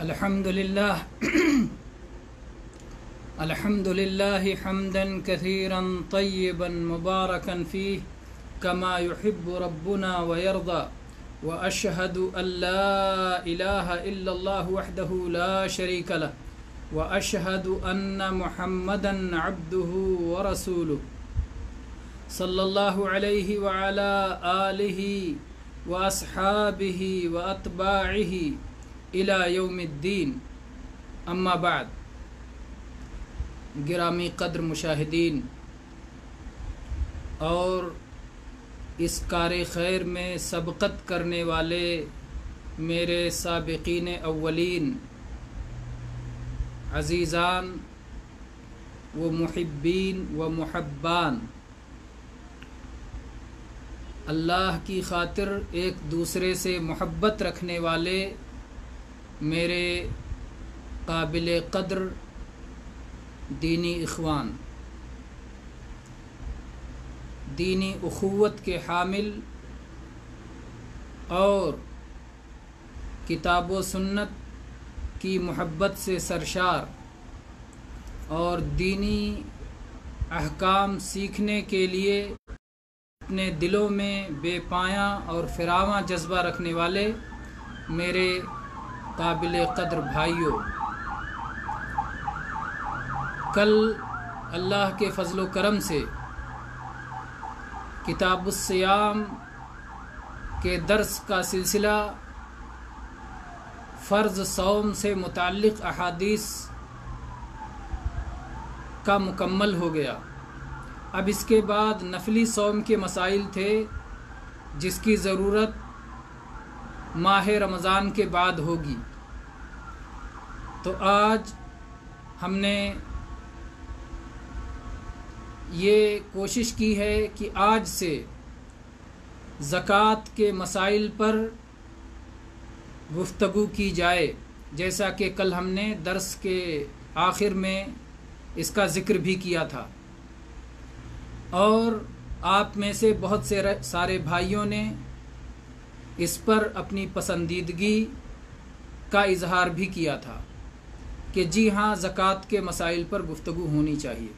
الحمد لله حمدا كثيرا طيبا مباركا فيه كما يحب ربنا ويرضى وأشهد أن لا إله إلا الله وحده لا شريك له وأشهد أن محمدا عبده ورسوله صلى الله عليه وعلى آله وأصحابه وأتباعه إلى يوم الدين اما بعد. گرامی قدر مشاہدین اور اس کار خیر میں سبقت کرنے والے میرے سابقین اولین عزیزان و محبین و محبان، اللہ کی خاطر ایک دوسرے سے محبت رکھنے والے میرے قابل قدر دینی اخوان، دینی اخوت کے حامل اور کتاب و سنت کی محبت سے سرشار اور دینی احکام سیکھنے کے لیے اپنے دلوں میں بے پایاں اور فراواں جذبہ رکھنے والے میرے قابل قدر بھائیوں، کل اللہ کے فضل و کرم سے کتاب الصیام کے درس کا سلسلہ فرض صوم سے متعلق احادیث کا مکمل ہو گیا۔ اب اس کے بعد نفلی صوم کے مسائل تھے جس کی ضرورت ماہ رمضان کے بعد ہوگی، تو آج ہم نے یہ کوشش کی ہے کہ آج سے زکوٰۃ کے مسائل پر گفتگو کی جائے، جیسا کہ کل ہم نے درس کے آخر میں اس کا ذکر بھی کیا تھا، اور آپ میں سے بہت سے سارے بھائیوں نے اس پر اپنی پسندیدگی کا اظہار بھی کیا تھا کہ جی ہاں، زکوٰۃ کے مسائل پر گفتگو ہونی چاہیے۔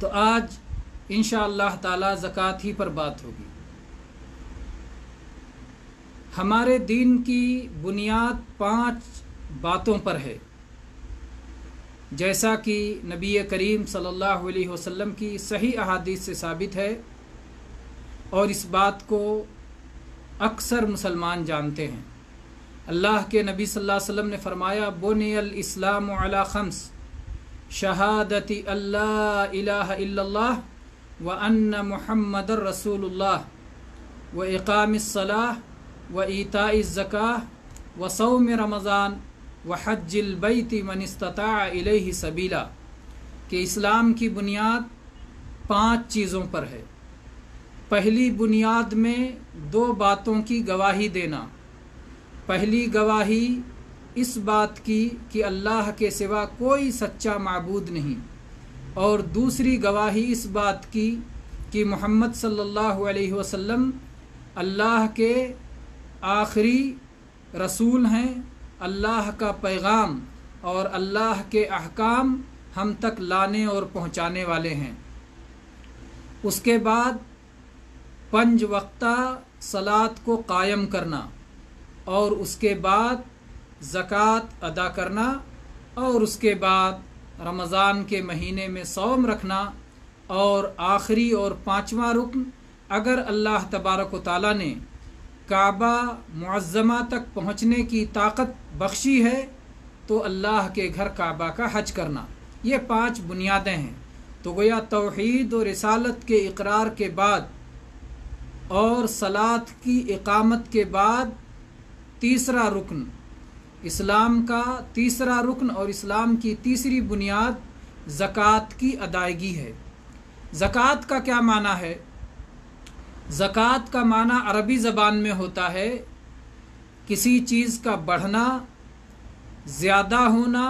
تو آج انشاءاللہ تعالی زکوٰۃ ہی پر بات ہوگی۔ ہمارے دین کی بنیاد 5 باتوں پر ہے، جیسا کہ نبی کریم صلی اللہ علیہ وسلم کی صحیح احادیث سے ثابت ہے، اور اس بات کو اکثر مسلمان جانتے ہیں۔ اللہ کے نبی صلی اللہ علیہ وسلم نے فرمایا، بنی الاسلام علی 5، شہادت اللہ الہ الا اللہ وان محمد رسول اللہ واقام الصلاۃ وایتاء الزکاۃ وصوم رمضان وحج البیت من استطاع الیہ سبیلا، کہ اسلام کی بنیاد 5 چیزوں پر ہے۔ پہلی بنیاد میں 2 باتوں کی گواہی دینا۔ پہلی گواہی اس بات کی کہ اللہ کے سوا کوئی سچا معبود نہیں، اور دوسری گواہی اس بات کی کہ محمد صلی اللہ علیہ وسلم اللہ کے آخری رسول ہیں، اللہ کا پیغام اور اللہ کے احکام ہم تک لانے اور پہنچانے والے ہیں۔ اس کے بعد 5 وقتہ صلاۃ کو قائم کرنا، اور اس کے بعد زکوٰۃ ادا کرنا، اور اس کے بعد رمضان کے مہینے میں صوم رکھنا، اور آخری اور 5واں رکن، اگر اللہ تبارک و تعالیٰ نے کعبہ معظمہ تک پہنچنے کی طاقت بخشی ہے تو اللہ کے گھر کعبہ کا حج کرنا۔ یہ 5 بنیادیں ہیں۔ تو گویا توحید و رسالت کے اقرار کے بعد اور صلاۃ کی اقامت کے بعد تیسرا رکن، اسلام کا تیسرا رکن اور اسلام کی تیسری بنیاد زکوٰۃ کی ادائیگی ہے۔ زکوٰۃ کا کیا معنی ہے؟ زکوٰۃ کا معنی عربی زبان میں ہوتا ہے کسی چیز کا بڑھنا، زیادہ ہونا،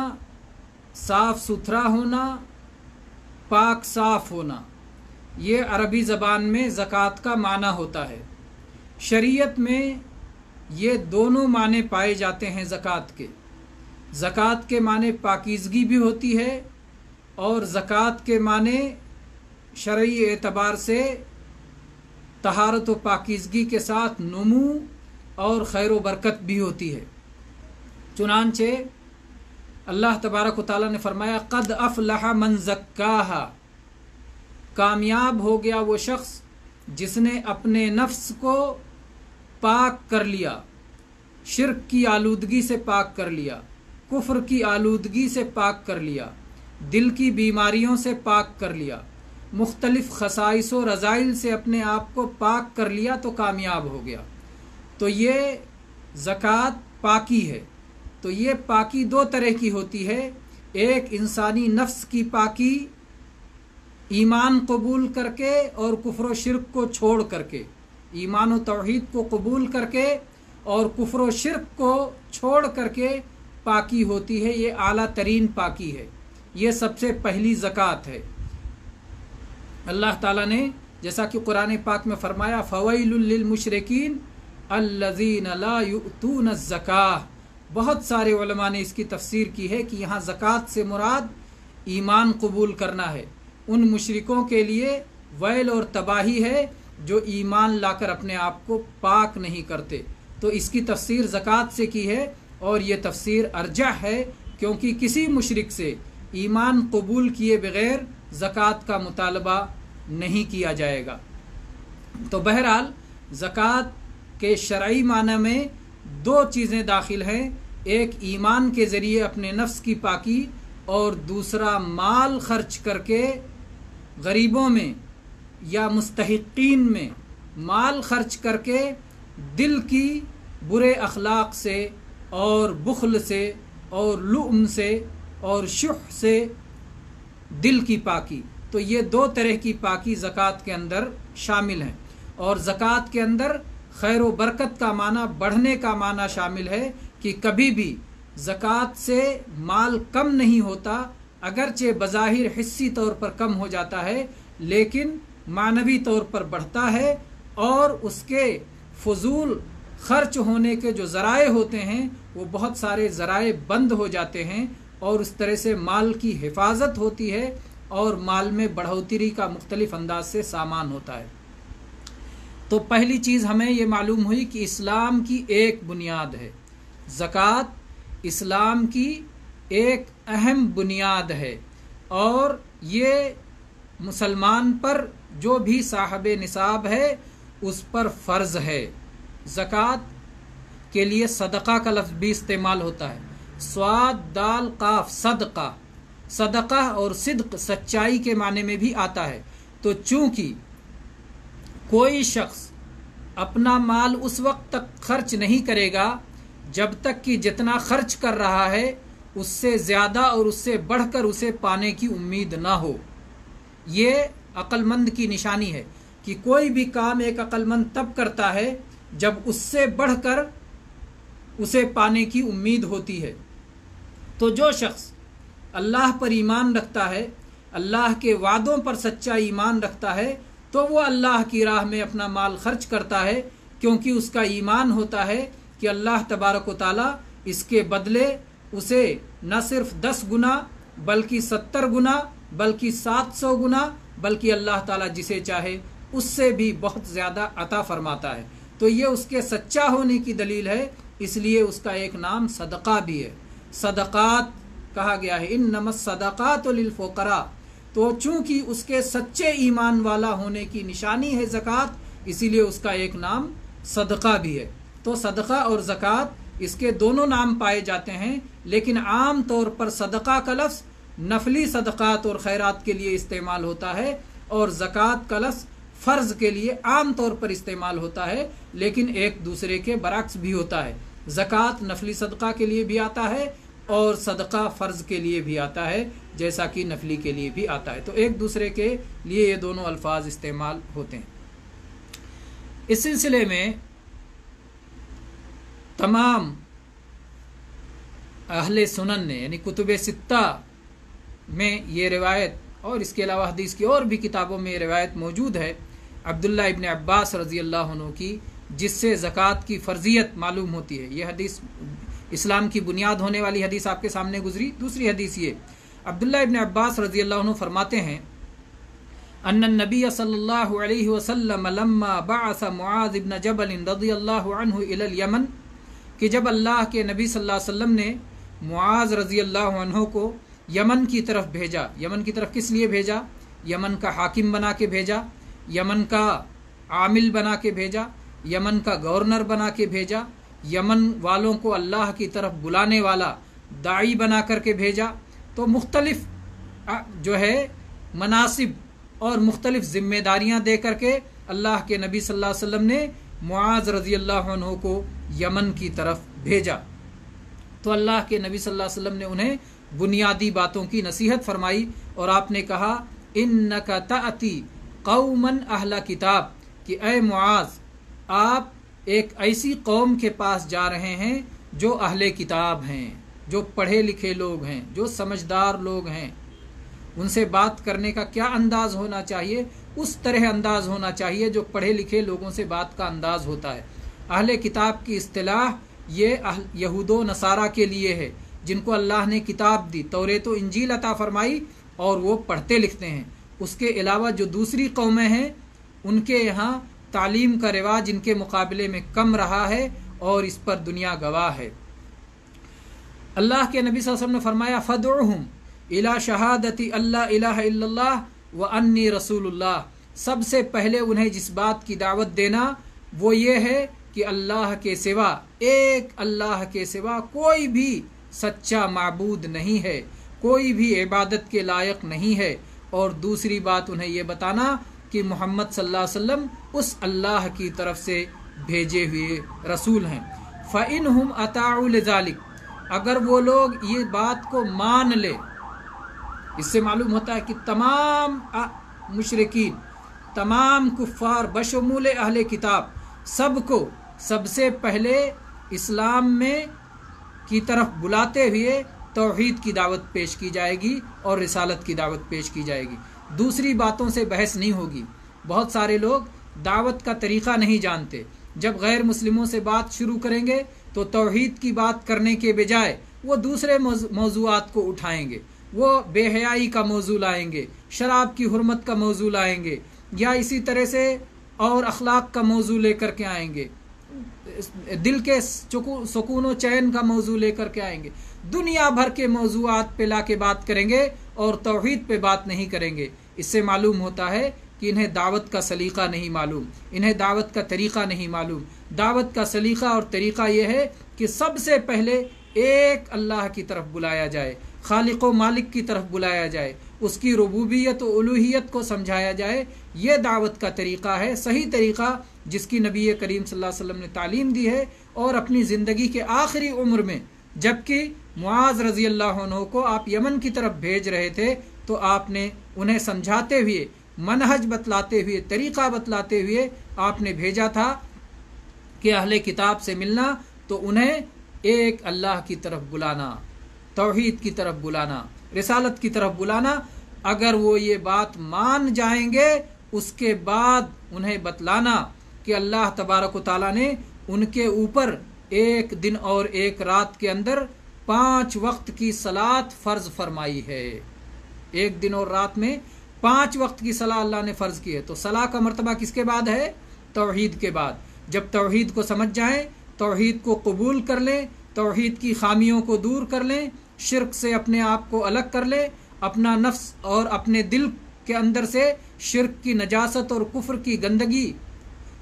صاف ستھرا ہونا، پاک صاف ہونا۔ یہ عربی زبان میں زکوٰۃ کا معنی ہوتا ہے۔ شریعت میں یہ دونوں معنی پائے جاتے ہیں زکوٰۃ کے۔ زکوٰۃ کے معنی پاکیزگی بھی ہوتی ہے، اور زکوٰۃ کے معنی شرعی اعتبار سے طہارت و پاکیزگی کے ساتھ نمو اور خیر و برکت بھی ہوتی ہے۔ چنانچہ اللہ تبارک و تعالیٰ نے فرمایا قد افلح من زکاہا، کامیاب ہو گیا وہ شخص جس نے اپنے نفس کو پاک کر لیا، شرک کی آلودگی سے پاک کر لیا، کفر کی آلودگی سے پاک کر لیا، دل کی بیماریوں سے پاک کر لیا، مختلف خصائص و رذائل سے اپنے آپ کو پاک کر لیا تو کامیاب ہو گیا۔ تو یہ زکوٰۃ پاکی ہے۔ تو یہ پاکی دو طرح کی ہوتی ہے، ایک انسانی نفس کی پاکی ایمان قبول کر کے اور کفر و شرک کو چھوڑ کر کے، ایمان و توحید کو قبول کر کے اور کفر و شرک کو چھوڑ کر کے پاکی ہوتی ہے، یہ اعلیٰ ترین پاکی ہے، یہ سب سے پہلی زکوٰۃ ہے۔ اللہ تعالیٰ نے جیسا کہ قرآن پاک میں فرمایا فویل للمشرکین الذین لا یؤتون الزکاۃ، بہت سارے علماء نے اس کی تفسیر کی ہے کہ یہاں زکوٰۃ سے مراد ایمان قبول کرنا ہے، ان مشرکوں کے لیے ویل اور تباہی ہے جو ایمان لا کر اپنے آپ کو پاک نہیں کرتے۔ تو اس کی تفسیر زکوٰۃ سے کی ہے، اور یہ تفسیر ارجح ہے کیونکہ کسی مشرک سے ایمان قبول کیے بغیر زکوٰۃ کا مطالبہ نہیں کیا جائے گا۔ تو بہرحال زکوٰۃ کے شرعی معنی میں دو چیزیں داخل ہیں، ایک ایمان کے ذریعے اپنے نفس کی پاکی، اور دوسرا مال خرچ کر کے غریبوں میں یا مستحقین میں مال خرچ کر کے دل کی برے اخلاق سے اور بخل سے اور لؤم سے اور شح سے دل کی پاکی۔ تو یہ دو طرح کی پاکی زکوٰۃ کے اندر شامل ہیں، اور زکوٰۃ کے اندر خیر و برکت کا معنی بڑھنے کا معنی شامل ہے کہ کبھی بھی زکوٰۃ سے مال کم نہیں ہوتا، اگرچہ بظاہر حسی طور پر کم ہو جاتا ہے لیکن معنوی طور پر بڑھتا ہے، اور اس کے فضول خرچ ہونے کے جو ذرائع ہوتے ہیں وہ بہت سارے ذرائع بند ہو جاتے ہیں، اور اس طرح سے مال کی حفاظت ہوتی ہے اور مال میں بڑھوتری کا مختلف انداز سے سامان ہوتا ہے۔ تو پہلی چیز ہمیں یہ معلوم ہوئی کہ اسلام کی ایک بنیاد ہے، زکوٰۃ اسلام کی ایک اہم بنیاد ہے، اور یہ مسلمان پر جو بھی صاحب نصاب ہے اس پر فرض ہے۔ زکوٰۃ کے لیے صدقہ کا لفظ بھی استعمال ہوتا ہے، صاد دال قاف صدقہ، صدقہ اور صدق سچائی کے معنی میں بھی آتا ہے۔ تو چونکہ کوئی شخص اپنا مال اس وقت تک خرچ نہیں کرے گا جب تک کہ جتنا خرچ کر رہا ہے اس سے زیادہ اور اس سے بڑھ کر اسے پانے کی امید نہ ہو، یہ عقل مند کی نشانی ہے کہ کوئی بھی کام ایک عقل مند تب کرتا ہے جب اس سے بڑھ کر اسے پانے کی امید ہوتی ہے۔ تو جو شخص اللہ پر ایمان رکھتا ہے، اللہ کے وعدوں پر سچا ایمان رکھتا ہے، تو وہ اللہ کی راہ میں اپنا مال خرچ کرتا ہے، کیونکہ اس کا ایمان ہوتا ہے کہ اللہ تبارک و تعالیٰ اس کے بدلے اسے نہ صرف 10 گنا بلکہ 70 گنا بلکہ 700 گنا بلکہ اللہ تعالیٰ جسے چاہے اس سے بھی بہت زیادہ عطا فرماتا ہے۔ تو یہ اس کے سچا ہونے کی دلیل ہے، اس لیے اس کا ایک نام صدقہ بھی ہے، صدقات کہا گیا ہے، انما الصدقات للفقراء۔ تو چونکہ اس کے سچے ایمان والا ہونے کی نشانی ہے زکوٰۃ، اسی لیے اس کا ایک نام صدقہ بھی ہے۔ تو صدقہ اور زکوٰۃ اس کے دونوں نام پائے جاتے ہیں، لیکن عام طور پر صدقہ کا لفظ نفلی صدقات اور خیرات کے لیے استعمال ہوتا ہے، اور زکوٰۃ کا لفظ فرض کے لیے عام طور پر استعمال ہوتا ہے، لیکن ایک دوسرے کے برعکس بھی ہوتا ہے۔ زکوٰۃ نفلی صدقہ کے لیے بھی آتا ہے اور صدقہ فرض کے لیے بھی آتا ہے، جیسا کہ نفلی کے لیے بھی آتا ہے۔ تو ایک دوسرے کے لیے یہ دونوں الفاظ استعمال ہوتے ہیں۔ اس سلسلے میں تمام اہل سنن نے یعنی کتب ستہ میں یہ روایت، اور اس کے علاوہ حدیث کی اور بھی کتابوں میں یہ روایت موجود ہے عبداللہ ابن عباس رضی اللہ عنہ کی، جس سے زکوٰۃ کی فرضیت معلوم ہوتی ہے۔ یہ حدیث اسلام کی بنیاد ہونے والی حدیث آپ کے سامنے گزری۔ دوسری حدیث یہ، عبداللہ ابن عباس رضی اللہ عنہ فرماتے ہیں ان النبی صلی اللہ علیہ وسلم لما بعث معاذ بن جبل رضی اللہ عنہ الی الیمن، کہ جب اللہ کے نبی صلی اللہ علیہ وسلم نے معاذ رضی اللہ عنہ کو یمن کی طرف بھیجا۔ یمن کی طرف کس لیے بھیجا؟ یمن کا حاکم بنا کے بھیجا، یمن کا عامل بنا کے بھیجا، یمن کا گورنر بنا کے بھیجا، یمن والوں کو اللہ کی طرف بلانے والا داعی بنا کر کے بھیجا۔ تو مختلف جو ہے مناصب اور مختلف ذمہ داریاں دے کر کے اللہ کے نبی صلی اللہ علیہ وسلم نے معاذ رضی اللہ عنہ کو یمن کی طرف بھیجا۔ تو اللہ کے نبی صلی اللہ علیہ وسلم نے انہیں بنیادی باتوں کی نصیحت فرمائی اور آپ نے کہا انک تأتی قوما اہل کتاب، کہ اے معاذ آپ ایک ایسی قوم کے پاس جا رہے ہیں جو اہل کتاب ہیں، جو پڑھے لکھے لوگ ہیں، جو سمجھدار لوگ ہیں۔ ان سے بات کرنے کا کیا انداز ہونا چاہیے؟ اس طرح انداز ہونا چاہیے جو پڑھے لکھے لوگوں سے بات کا انداز ہوتا ہے۔ اہل کتاب کی اصطلاح یہ یہود و نصارہ کے لیے ہے، جن کو اللہ نے کتاب دی، توریت و انجیل عطا فرمائی، اور وہ پڑھتے لکھتے ہیں۔ اس کے علاوہ جو دوسری قومیں ہیں ان کے یہاں تعلیم کا رواج ان کے مقابلے میں کم رہا ہے، اور اس پر دنیا گواہ ہے۔ اللہ کے نبی صلی اللہ علیہ وسلم نے فرمایا فدعوہم الی شہادت اللہ الہ الا اللہ وانی رسول اللہ، سب سے پہلے انہیں جس بات کی دعوت دینا وہ یہ ہے کہ اللہ کے سوا، ایک اللہ کے سوا کوئی بھی سچا معبود نہیں ہے، کوئی بھی عبادت کے لائق نہیں ہے، اور دوسری بات انہیں یہ بتانا کہ محمد صلی اللہ علیہ وسلم اس اللہ کی طرف سے بھیجے ہوئے رسول ہیں۔ فَإِنْهُمْ أَطَاعُوا لِذَلِكَ، اگر وہ لوگ یہ بات کو مان لے، اس سے معلوم ہوتا ہے کہ تمام مشرکین، تمام کفار بشمول اہل کتاب، سب کو سب سے پہلے اسلام میں کی طرف بلاتے ہوئے توحید کی دعوت پیش کی جائے گی اور رسالت کی دعوت پیش کی جائے گی۔ دوسری باتوں سے بحث نہیں ہوگی۔ بہت سارے لوگ دعوت کا طریقہ نہیں جانتے، جب غیر مسلموں سے بات شروع کریں گے تو توحید کی بات کرنے کے بجائے وہ دوسرے موضوعات کو اٹھائیں گے، وہ بے حیائی کا موضوع لائیں گے، شراب کی حرمت کا موضوع لائیں گے، یا اسی طرح سے اور اخلاق کا موضوع لے کر کے آئیں گے، دل کے سکون و چین کا موضوع لے کر کے آئیں گے، دنیا بھر کے موضوعات پہ لا کے بات کریں گے اور توحید پہ بات نہیں کریں گے۔ اس سے معلوم ہوتا ہے کہ انہیں دعوت کا سلیقہ نہیں معلوم، انہیں دعوت کا طریقہ نہیں معلوم۔ دعوت کا سلیقہ اور طریقہ یہ ہے کہ سب سے پہلے ایک اللہ کی طرف بلایا جائے، خالق و مالک کی طرف بلایا جائے، اس کی ربوبیت و الوہیت کو سمجھایا جائے۔ یہ دعوت کا طریقہ ہے، صحیح طریقہ جس کی نبی کریم صلی اللہ علیہ وسلم نے تعلیم دی ہے، اور اپنی زندگی کے آخری عمر میں جبکہ معاذ رضی اللہ عنہ کو آپ یمن کی طرف بھیج رہے تھے تو آپ نے انہیں سمجھاتے ہوئے، منہج بتلاتے ہوئے، طریقہ بتلاتے ہوئے آپ نے بھیجا تھا کہ اہل کتاب سے ملنا تو انہیں ایک اللہ کی طرف بلانا، توحید کی طرف بلانا، رسالت کی طرف بلانا۔ اگر وہ یہ بات مان جائیں گے اس کے بعد انہیں بتلانا کہ اللہ تبارک و تعالیٰ نے ان کے اوپر ایک دن اور ایک رات کے اندر 5 وقت کی صلاۃ فرض فرمائی ہے۔ ایک دن اور رات میں 5 وقت کی صلاۃ اللہ نے فرض کی ہے۔ تو صلاح کا مرتبہ کس کے بعد ہے؟ توحید کے بعد۔ جب توحید کو سمجھ جائیں، توحید کو قبول کر لیں، توحید کی خامیوں کو دور کر لیں، شرک سے اپنے آپ کو الگ کر لیں، اپنا نفس اور اپنے دل کے اندر سے شرک کی نجاست اور کفر کی گندگی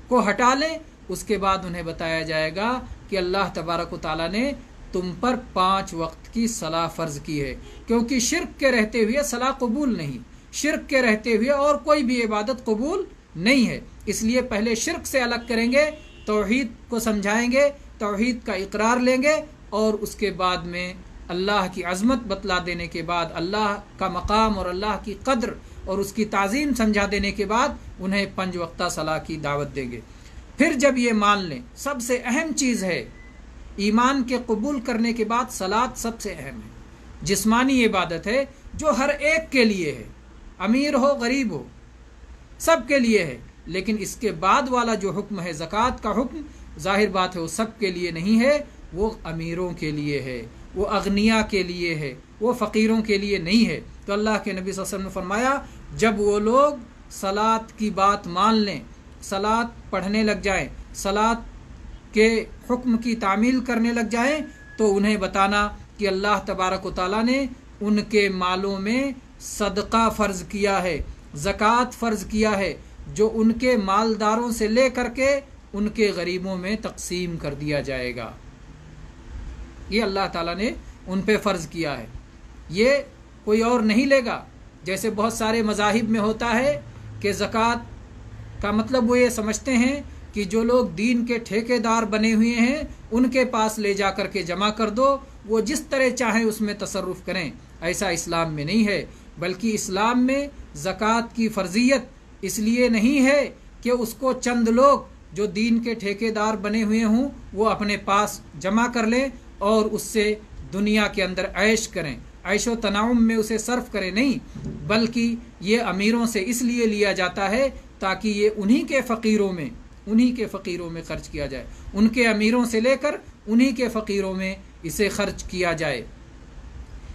کو ہٹا لیں، اس کے بعد انہیں بتایا جائے گا کہ اللہ تبارک و تعالیٰ نے تم پر 5 وقت کی صلاح فرض کی ہے، کیونکہ شرک کے رہتے ہوئے صلاح قبول نہیں، شرک کے رہتے ہوئے اور کوئی بھی عبادت قبول نہیں ہے۔ اس لیے پہلے شرک سے الگ کریں گے، توحید کو سمجھائیں گے، توحید کا اقرار لیں گے، اور اس کے بعد میں اللہ کی عظمت بتلا دینے کے بعد، اللہ کا مقام اور اللہ کی قدر اور اس کی تعظیم سمجھا دینے کے بعد انہیں 5 وقتہ صلاح کی دعوت دیں گے۔ پھر جب یہ مان لیں، سب سے اہم چیز ہے ایمان کے قبول کرنے کے بعد صلاۃ سب سے اہم ہے، جسمانی عبادت ہے جو ہر ایک کے لیے ہے، امیر ہو غریب ہو سب کے لیے ہے، لیکن اس کے بعد والا جو حکم ہے زکوٰۃ کا حکم، ظاہر بات ہے وہ سب کے لیے نہیں ہے، وہ امیروں کے لیے ہے، وہ اغنیا کے لیے ہے، وہ فقیروں کے لیے نہیں ہے۔ تو اللہ کے نبی صلی اللہ علیہ وسلم نے فرمایا جب وہ لوگ صلاۃ کی بات مان لیں، صلاۃ پڑھنے لگ جائیں، صلاۃ کے حکم کی تعمیل کرنے لگ جائیں، تو انہیں بتانا کہ اللہ تبارک و تعالیٰ نے ان کے مالوں میں صدقہ فرض کیا ہے، زکوٰۃ فرض کیا ہے، جو ان کے مالداروں سے لے کر کے ان کے غریبوں میں تقسیم کر دیا جائے گا۔ یہ اللہ تعالیٰ نے ان پہ فرض کیا ہے، یہ کوئی اور نہیں لے گا۔ جیسے بہت سارے مذاہب میں ہوتا ہے کہ زکوٰۃ کا مطلب وہ یہ سمجھتے ہیں کہ جو لوگ دین کے ٹھیکیدار بنے ہوئے ہیں ان کے پاس لے جا کر کے جمع کر دو، وہ جس طرح چاہیں اس میں تصرف کریں۔ ایسا اسلام میں نہیں ہے، بلکہ اسلام میں زکوٰۃ کی فرضیت اس لیے نہیں ہے کہ اس کو چند لوگ جو دین کے ٹھیکیدار بنے ہوئے ہوں وہ اپنے پاس جمع کر لیں اور اس سے دنیا کے اندر عیش کریں، عیش و تنعم میں اسے صرف کریں، نہیں، بلکہ یہ امیروں سے اس لیے لیا جاتا ہے تاکہ یہ انہی کے فقیروں میں خرچ کیا جائے، ان کے امیروں سے لے کر انہی کے فقیروں میں اسے خرچ کیا جائے۔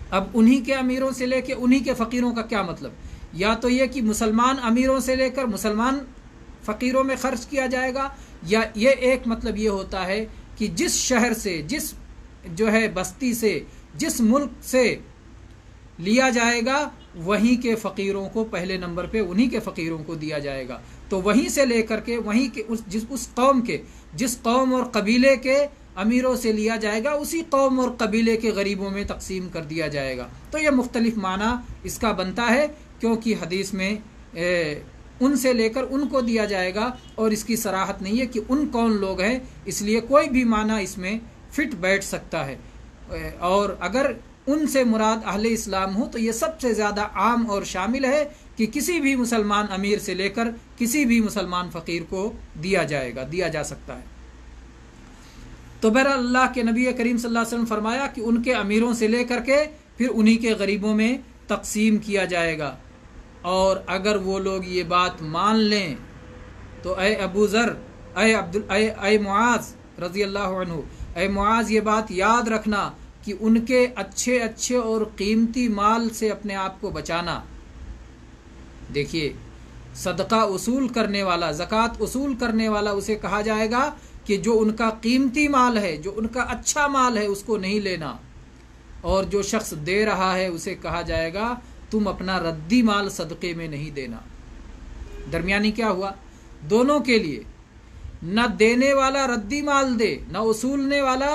اب انہی کے امیروں سے لے کے انہی کے فقیروں کا کیا مطلب؟ یا تو یہ کہ مسلمان امیروں سے لے کر مسلمان فقیروں میں خرچ کیا جائے گا، یا یہ ایک مطلب یہ ہوتا ہے کہ جس شہر سے، جس جو ہے بستی سے، جس ملک سے لیا جائے گا وہیں کے فقیروں کو پہلے نمبر پہ انہی کے فقیروں کو دیا جائے گا، تو وہیں سے لے کر کے وہیں کے اس قوم کے، جس قوم اور قبیلے کے امیروں سے لیا جائے گا اسی قوم اور قبیلے کے غریبوں میں تقسیم کر دیا جائے گا۔ تو یہ مختلف معنی اس کا بنتا ہے، کیونکہ حدیث میں ان سے لے کر ان کو دیا جائے گا اور اس کی صراحت نہیں ہے کہ ان کون لوگ ہیں، اس لیے کوئی بھی معنی اس میں فٹ بیٹھ سکتا ہے، اور اگر ان سے مراد اہل اسلام ہو تو یہ سب سے زیادہ عام اور شامل ہے کہ کسی بھی مسلمان امیر سے لے کر کسی بھی مسلمان فقیر کو دیا جائے گا، دیا جا سکتا ہے۔ تو بہرحال اللہ کے نبی کریم صلی اللہ علیہ وسلم فرمایا کہ ان کے امیروں سے لے کر کے پھر انہی کے غریبوں میں تقسیم کیا جائے گا، اور اگر وہ لوگ یہ بات مان لیں تو اے ابو ذر، اے معاذ رضی اللہ عنہ، اے معاذ یہ بات یاد رکھنا کہ ان کے اچھے اچھے اور قیمتی مال سے اپنے آپ کو بچانا۔ دیکھیے، صدقہ اصول کرنے والا، زکوٰۃ اصول کرنے والا اسے کہا جائے گا کہ جو ان کا قیمتی مال ہے، جو ان کا اچھا مال ہے اس کو نہیں لینا، اور جو شخص دے رہا ہے اسے کہا جائے گا تم اپنا ردی مال صدقے میں نہیں دینا۔ درمیانی کیا ہوا؟ دونوں کے لیے، نہ دینے والا ردی مال دے، نہ اصولنے والا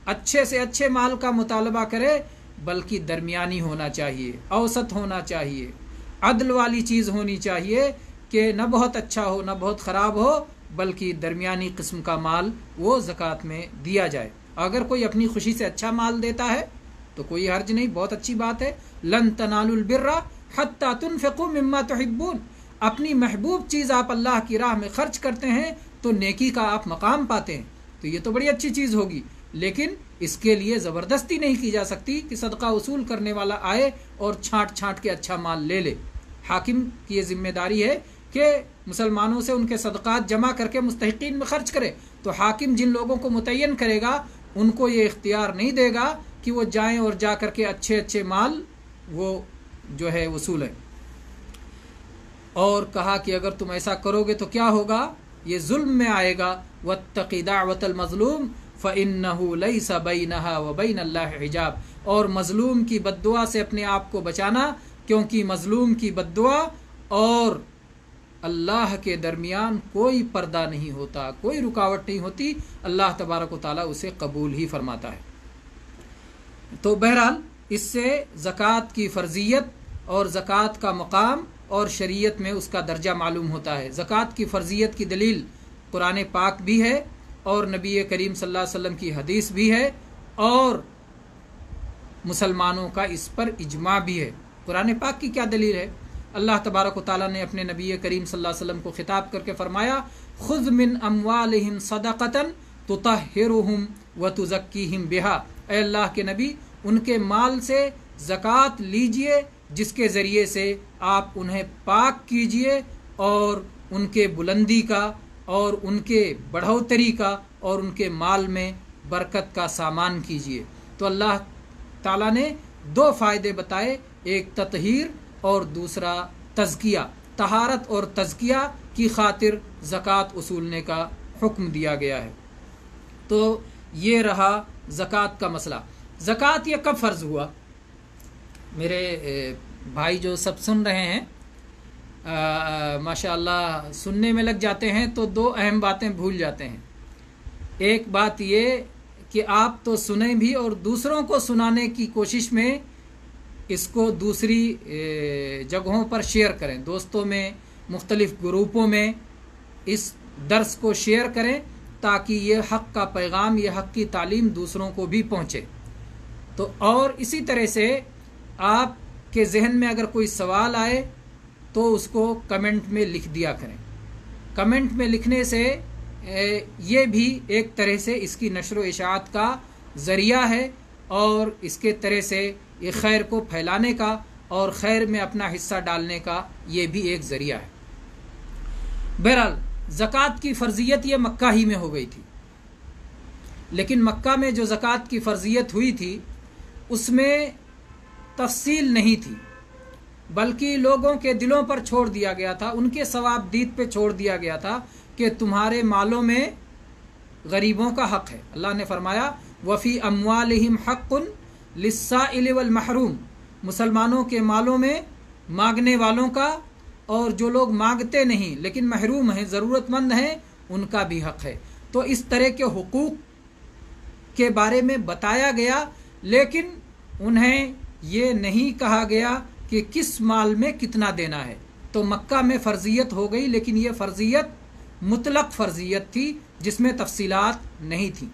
اچھے سے اچھے مال کا مطالبہ کرے، بلکہ درمیانی ہونا چاہیے، اوسط ہونا چاہیے، عدل والی چیز ہونی چاہیے کہ نہ بہت اچھا ہو نہ بہت خراب ہو، بلکہ درمیانی قسم کا مال وہ زکوٰۃ میں دیا جائے۔ اگر کوئی اپنی خوشی سے اچھا مال دیتا ہے تو کوئی حرج نہیں، بہت اچھی بات ہے۔ لن تنالوا البر حتى تنفقوا مما تحبون، اپنی محبوب چیز آپ اللہ کی راہ میں خرچ کرتے ہیں تو نیکی کا آپ مقام پاتے ہیں، تو یہ تو بڑی اچھی چیز ہوگی، لیکن اس کے لیے زبردستی نہیں کی جا سکتی کہ صدقہ وصول کرنے والا آئے اور چھانٹ چھانٹ کے اچھا مال لے لے۔ حاکم کی یہ ذمہ داری ہے کہ مسلمانوں سے ان کے صدقات جمع کر کے مستحقین میں خرچ کرے، تو حاکم جن لوگوں کو متعین کرے گا ان کو یہ اختیار نہیں دے گا کہ وہ جائیں اور جا کر کے اچھے اچھے مال وہ جو ہے وصولیں۔ اور کہا کہ اگر تم ایسا کرو گے تو کیا ہوگا؟ یہ ظلم میں آئے گا۔ واتق دعوۃ المظلوم فإنہ لیس بینہا وبین اللہ حجاب، اور مظلوم کی بد دعا سے اپنے آپ کو بچانا، کیونکہ مظلوم کی بد دعا اور اللہ کے درمیان کوئی پردہ نہیں ہوتا، کوئی رکاوٹ نہیں ہوتی، اللہ تبارک و تعالیٰ اسے قبول ہی فرماتا ہے۔ تو بہرحال اس سے زکوٰۃ کی فرضیت اور زکوٰۃ کا مقام اور شریعت میں اس کا درجہ معلوم ہوتا ہے۔ زکوٰۃ کی فرضیت کی دلیل قرآن پاک بھی ہے اور نبی کریم صلی اللہ علیہ وسلم کی حدیث بھی ہے، اور مسلمانوں کا اس پر اجماع بھی ہے۔ قرآن پاک کی کیا دلیل ہے؟ اللہ تبارک و تعالیٰ نے اپنے نبی کریم صلی اللہ علیہ وسلم کو خطاب کر کے فرمایا خذ من اموالہم صدقۃ تطہرہم وتزکیہم بہا، اے اللہ کے نبی ان کے مال سے زکوٰۃ لیجئے جس کے ذریعے سے آپ انہیں پاک کیجئے، اور ان کے بلندی کا اور ان کے بڑھوتری کا اور ان کے مال میں برکت کا سامان کیجئے۔ تو اللہ تعالیٰ نے دو فائدے بتائے، ایک تطہیر اور دوسرا تزکیہ، طہارت اور تزکیہ کی خاطر زکوٰۃ وصولنے کا حکم دیا گیا ہے۔ تو یہ رہا زکوٰۃ کا مسئلہ۔ زکوٰۃ یہ کب فرض ہوا؟ میرے بھائی جو سب سن رہے ہیں ماشاء اللہ سننے میں لگ جاتے ہیں تو دو اہم باتیں بھول جاتے ہیں۔ ایک بات یہ کہ آپ تو سنیں بھی اور دوسروں کو سنانے کی کوشش میں اس کو دوسری جگہوں پر شیئر کریں، دوستوں میں، مختلف گروپوں میں اس درس کو شیئر کریں تاکہ یہ حق کا پیغام، یہ حق کی تعلیم دوسروں کو بھی پہنچے۔ تو اور اسی طرح سے آپ کے ذہن میں اگر کوئی سوال آئے تو اس کو کمنٹ میں لکھ دیا کریں۔ کمنٹ میں لکھنے سے یہ بھی ایک طرح سے اس کی نشر و اشاعت کا ذریعہ ہے اور اس کے طرح سے یہ خیر کو پھیلانے کا اور خیر میں اپنا حصہ ڈالنے کا یہ بھی ایک ذریعہ ہے۔ بہرحال زکوٰۃ کی فرضیت یہ مکہ ہی میں ہو گئی تھی، لیکن مکہ میں جو زکوٰۃ کی فرضیت ہوئی تھی اس میں تفصیل نہیں تھی، بلکہ لوگوں کے دلوں پر چھوڑ دیا گیا تھا، ان کے ثواب دید پہ چھوڑ دیا گیا تھا کہ تمہارے مالوں میں غریبوں کا حق ہے۔ اللہ نے فرمایا وفی اموالہم حق للسائل والمحروم، مسلمانوں کے مالوں میں مانگنے والوں کا اور جو لوگ مانگتے نہیں لیکن محروم ہیں، ضرورت مند ہیں، ان کا بھی حق ہے۔ تو اس طرح کے حقوق کے بارے میں بتایا گیا، لیکن انہیں یہ نہیں کہا گیا کہ کس مال میں کتنا دینا ہے۔ تو مکہ میں فرضیت ہو گئی، لیکن یہ فرضیت مطلق فرضیت تھی جس میں تفصیلات نہیں تھیں۔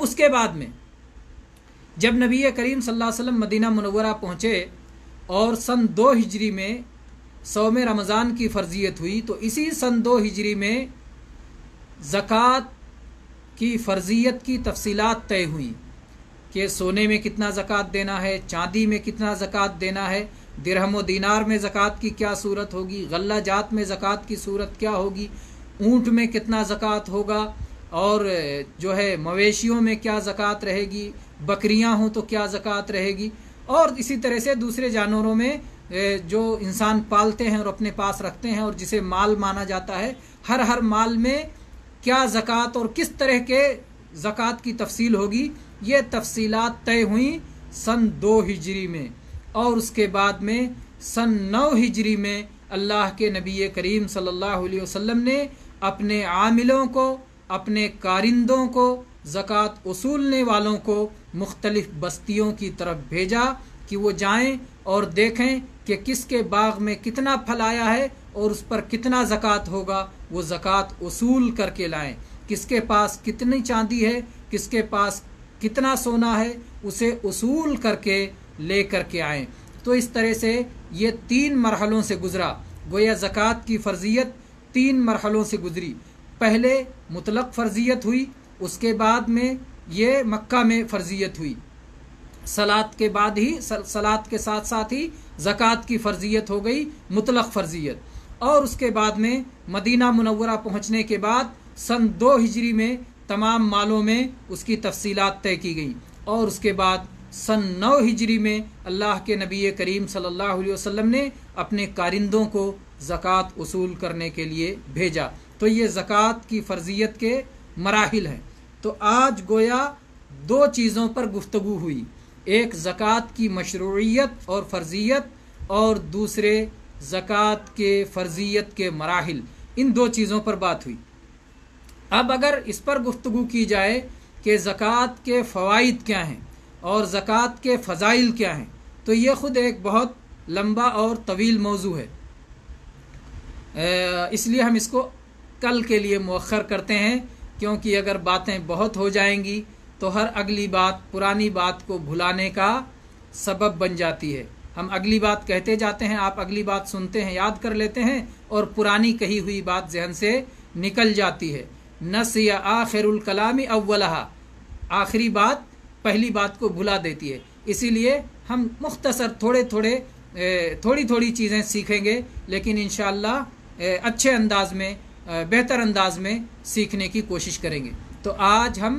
اس کے بعد میں جب نبی کریم صلی اللہ علیہ وسلم مدینہ منورہ پہنچے اور سن 2 ہجری میں صوم رمضان کی فرضیت ہوئی، تو اسی سن 2 ہجری میں زکوٰۃ کی فرضیت کی تفصیلات طے ہوئیں کہ سونے میں کتنا زکوٰۃ دینا ہے، چاندی میں کتنا زکوٰۃ دینا ہے، درہم و دینار میں زکوٰۃ کی کیا صورت ہوگی، غلہ جات میں زکوٰۃ کی صورت کیا ہوگی، اونٹ میں کتنا زکوٰۃ ہوگا، اور جو ہے مویشیوں میں کیا زکوٰۃ رہے گی، بکریاں ہوں تو کیا زکوٰۃ رہے گی، اور اسی طرح سے دوسرے جانوروں میں جو انسان پالتے ہیں اور اپنے پاس رکھتے ہیں اور جسے مال مانا جاتا ہے، ہر مال میں کیا زکوٰۃ اور کس طرح کے زکوٰۃ کی تفصیل ہوگی، یہ تفصیلات طے ہوئیں سن 2 ہجری میں۔ اور اس کے بعد میں سن 9 ہجری میں اللہ کے نبی کریم صلی اللہ علیہ وسلم نے اپنے عاملوں کو، اپنے کارندوں کو، زکوٰۃ وصولنے والوں کو مختلف بستیوں کی طرف بھیجا کہ وہ جائیں اور دیکھیں کہ کس کے باغ میں کتنا پھل آیا ہے اور اس پر کتنا زکوٰۃ ہوگا، وہ زکوٰۃ وصول کر کے لائیں۔ کس کے پاس کتنی چاندی ہے، کس کے پاس کتنا سونا ہے، اسے وصول کر کے لے کر کے آئیں۔ تو اس طرح سے یہ 3 مرحلوں سے گزرا، گویا زکوٰۃ کی فرضیت 3 مرحلوں سے گزری۔ پہلے مطلق فرضیت ہوئی، اس کے بعد میں یہ مکہ میں فرضیت ہوئی، صلاۃ کے بعد ہی، صلاۃ کے ساتھ ساتھ ہی زکوٰۃ کی فرضیت ہو گئی مطلق فرضیت، اور اس کے بعد میں مدینہ منورہ پہنچنے کے بعد سن 2 ہجری میں تمام مالوں میں اس کی تفصیلات طے کی گئیں، اور اس کے بعد سن 9 ہجری میں اللہ کے نبی کریم صلی اللہ علیہ وسلم نے اپنے کارندوں کو زکوٰۃ وصول کرنے کے لیے بھیجا۔ تو یہ زکوٰۃ کی فرضیت کے مراحل ہیں۔ تو آج گویا 2 چیزوں پر گفتگو ہوئی، ایک زکوٰۃ کی مشروعیت اور فرضیت، اور دوسرے زکوٰۃ کے فرضیت کے مراحل، ان 2 چیزوں پر بات ہوئی۔ اب اگر اس پر گفتگو کی جائے کہ زکوٰۃ کے فوائد کیا ہیں اور زکوٰۃ کے فضائل کیا ہیں، تو یہ خود ایک بہت لمبا اور طویل موضوع ہے، اس لیے ہم اس کو کل کے لیے مؤخر کرتے ہیں، کیونکہ اگر باتیں بہت ہو جائیں گی تو ہر اگلی بات پرانی بات کو بھلانے کا سبب بن جاتی ہے۔ ہم اگلی بات کہتے جاتے ہیں، آپ اگلی بات سنتے ہیں، یاد کر لیتے ہیں، اور پرانی کہی ہوئی بات ذہن سے نکل جاتی ہے۔ نسی آخر الکلام اولہا، آخری بات پہلی بات کو بھلا دیتی ہے۔ اسی لیے ہم مختصر تھوڑی تھوڑی چیزیں سیکھیں گے، لیکن انشاءاللہ اچھے انداز میں، بہتر انداز میں سیکھنے کی کوشش کریں گے۔ تو آج ہم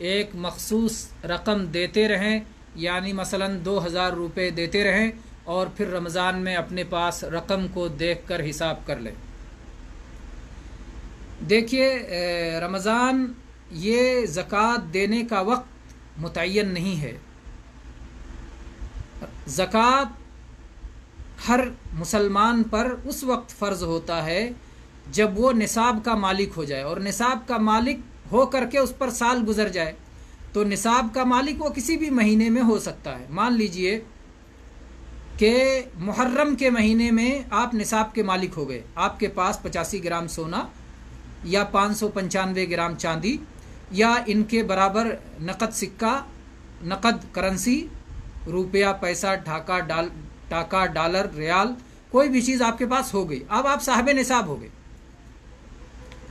ایک مخصوص رقم دیتے رہیں، یعنی مثلاً 2000 روپے دیتے رہیں اور پھر رمضان میں اپنے پاس رقم کو دیکھ کر حساب کر لیں۔ دیکھیے رمضان یہ زکوٰۃ دینے کا وقت متعین نہیں ہے۔ زکوٰۃ ہر مسلمان پر اس وقت فرض ہوتا ہے جب وہ نصاب کا مالک ہو جائے، اور نصاب کا مالک ہو کر کے اس پر سال گزر جائے۔ تو نصاب کا مالک وہ کسی بھی مہینے میں ہو سکتا ہے۔ مان لیجئے کہ محرم کے مہینے میں آپ نصاب کے مالک ہو گئے، آپ کے پاس 85 گرام سونا یا 595 گرام چاندی یا ان کے برابر نقد سکہ، نقد کرنسی، روپیہ، پیسہ، ٹاکا، ڈالر، ریال، کوئی بھی چیز آپ کے پاس ہو گئی۔ اب آپ صاحب نصاب ہو گئے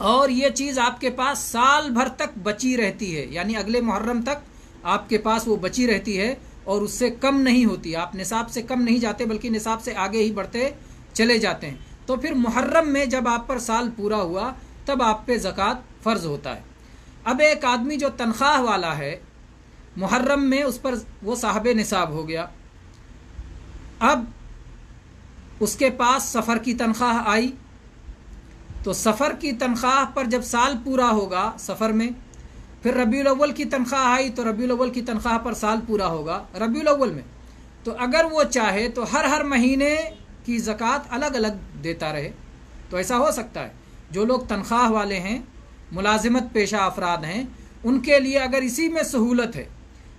اور یہ چیز آپ کے پاس سال بھر تک بچی رہتی ہے، یعنی اگلے محرم تک آپ کے پاس وہ بچی رہتی ہے اور اس سے کم نہیں ہوتی، آپ نصاب سے کم نہیں جاتے بلکہ نصاب سے آگے ہی بڑھتے چلے جاتے ہیں۔ تو پھر محرم میں جب آپ پر سال پورا ہوا تب آپ پہ زکوٰۃ فرض ہوتا ہے۔ اب ایک آدمی جو تنخواہ والا ہے، محرم میں اس پر وہ صاحب نصاب ہو گیا، اب اس کے پاس سفر کی تنخواہ آئی، تو سفر کی تنخواہ پر جب سال پورا ہوگا سفر میں، پھر ربیع الاول کی تنخواہ آئی تو ربیع الاول کی تنخواہ پر سال پورا ہوگا ربیع الاول میں، تو اگر وہ چاہے تو ہر مہینے کی زکوٰۃ الگ الگ دیتا رہے، تو ایسا ہو سکتا ہے۔ جو لوگ تنخواہ والے ہیں، ملازمت پیشہ افراد ہیں، ان کے لیے اگر اسی میں سہولت ہے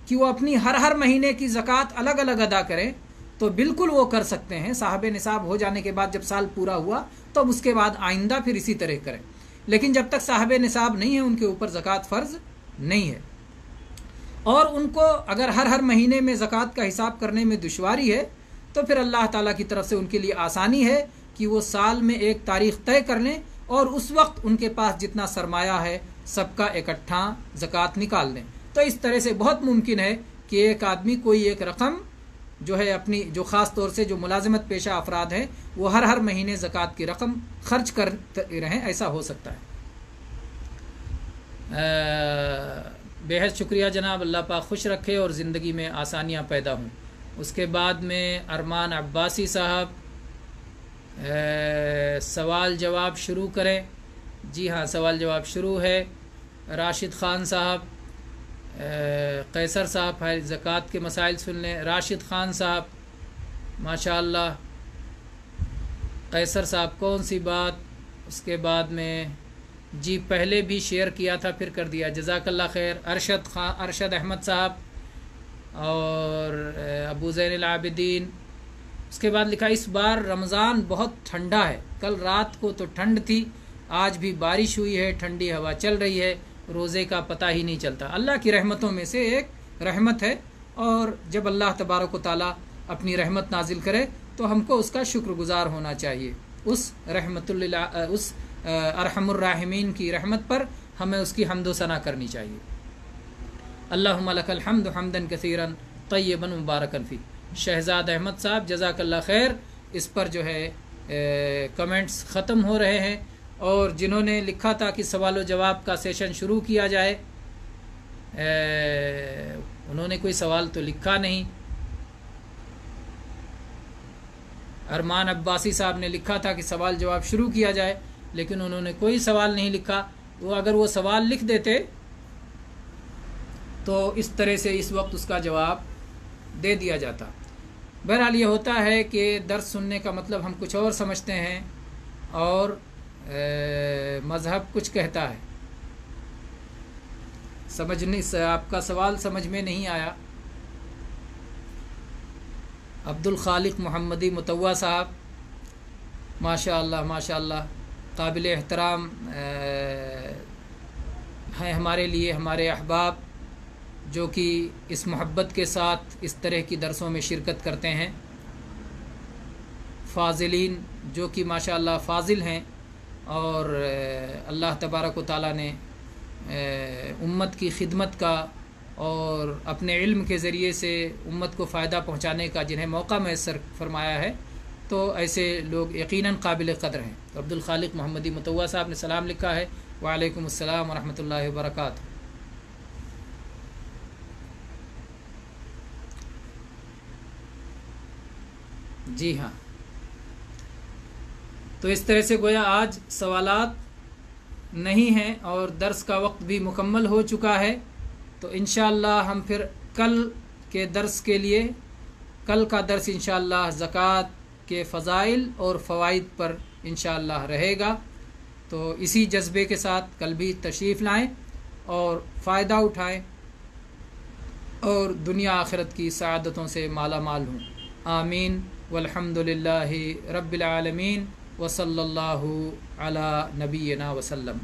کہ وہ اپنی ہر مہینے کی زکوٰۃ الگ الگ ادا کریں تو بالکل وہ کر سکتے ہیں۔ صاحب نصاب ہو جانے کے بعد جب سال پورا ہوا تو اس کے بعد آئندہ پھر اسی طرح کریں، لیکن جب تک صاحب نصاب نہیں ہے ان کے اوپر زکوٰۃ فرض نہیں ہے۔ اور ان کو اگر ہر مہینے میں زکوٰۃ کا حساب کرنے میں دشواری ہے تو پھر اللہ تعالیٰ کی طرف سے ان کے لیے آسانی ہے کہ وہ سال میں ایک تاریخ طے کر لیں اور اس وقت ان کے پاس جتنا سرمایہ ہے سب کا اکٹھا زکوٰۃ نکال دیں۔ تو اس طرح سے بہت ممکن ہے کہ ایک آدمی کوئی ایک رقم جو ہے اپنی، جو خاص طور سے جو ملازمت پیشہ افراد ہیں، وہ ہر مہینے زکوٰۃ کی رقم خرچ کرتے رہیں، ایسا ہو سکتا ہے۔ بے حد شکریہ جناب، اللہ پاک خوش رکھے اور زندگی میں آسانیاں پیدا ہوں۔ اس کے بعد میں ارمان عباسی صاحب سوال جواب شروع کریں۔ جی ہاں، سوال جواب شروع ہے۔ راشد خان صاحب، قیصر صاحب زکوٰۃ کے مسائل سن لیں۔ راشد خان صاحب ماشاء اللہ، قیصر صاحب کون سی بات، اس کے بعد میں جی پہلے بھی شیئر کیا تھا پھر کر دیا، جزاک اللہ خیر۔ ارشد احمد صاحب اور ابو زین العابدین۔ اس کے بعد لکھا اس بار رمضان بہت ٹھنڈا ہے، کل رات کو تو ٹھنڈ تھی، آج بھی بارش ہوئی ہے، ٹھنڈی ہوا چل رہی ہے، روزے کا پتہ ہی نہیں چلتا۔ اللہ کی رحمتوں میں سے ایک رحمت ہے، اور جب اللہ تبارک و تعالیٰ اپنی رحمت نازل کرے تو ہم کو اس کا شکر گزار ہونا چاہیے۔ اس اس ارحم الراحمین کی رحمت پر ہمیں اس کی حمد و ثنا کرنی چاہیے۔ اللہم لک الحمد حمدا کثیرا طیبا مبارکا فی۔ شہزاد احمد صاحب جزاک اللہ خیر، اس پر جو ہے کمنٹس ختم ہو رہے ہیں، اور جنہوں نے لکھا تھا کہ سوال و جواب کا سیشن شروع کیا جائے، انہوں نے کوئی سوال تو لکھا نہیں۔ ارمان عباسی صاحب نے لکھا تھا کہ سوال جواب شروع کیا جائے، لیکن انہوں نے کوئی سوال نہیں لکھا۔ وہ اگر وہ سوال لکھ دیتے تو اس طرح سے اس وقت اس کا جواب دے دیا جاتا۔ بہرحال یہ ہوتا ہے کہ درس سننے کا مطلب ہم کچھ اور سمجھتے ہیں اور مذہب کچھ کہتا ہے۔ سمجھنے سے آپ کا سوال سمجھ میں نہیں آیا۔ عبد الخالق محمدی متوا صاحب ماشاء اللہ ماشاء اللہ، قابل احترام ہیں ہمارے لیے، ہمارے احباب جو کہ اس محبت کے ساتھ اس طرح کی درسوں میں شرکت کرتے ہیں، فاضلین جو کہ ماشاء اللہ فاضل ہیں، اور اللہ تبارک و تعالیٰ نے امت کی خدمت کا اور اپنے علم کے ذریعے سے امت کو فائدہ پہنچانے کا جنہیں موقع میسر فرمایا ہے، تو ایسے لوگ یقیناً قابل قدر ہیں۔ تو عبد الخالق محمدی متوا صاحب نے سلام لکھا ہے، وعلیکم السلام ورحمۃ اللہ وبرکاتہ۔ جی ہاں، تو اس طرح سے گویا آج سوالات نہیں ہیں اور درس کا وقت بھی مکمل ہو چکا ہے، تو انشاءاللہ ہم پھر کل کے درس کے لیے، کل کا درس انشاءاللہ زکوٰۃ کے فضائل اور فوائد پر انشاءاللہ رہے گا، تو اسی جذبے کے ساتھ کل بھی تشریف لائیں اور فائدہ اٹھائیں اور دنیا آخرت کی سعادتوں سے مالا مال ہوں۔ آمین والحمد للہ رب العالمین وصلی اللہ علی نبینا وسلم۔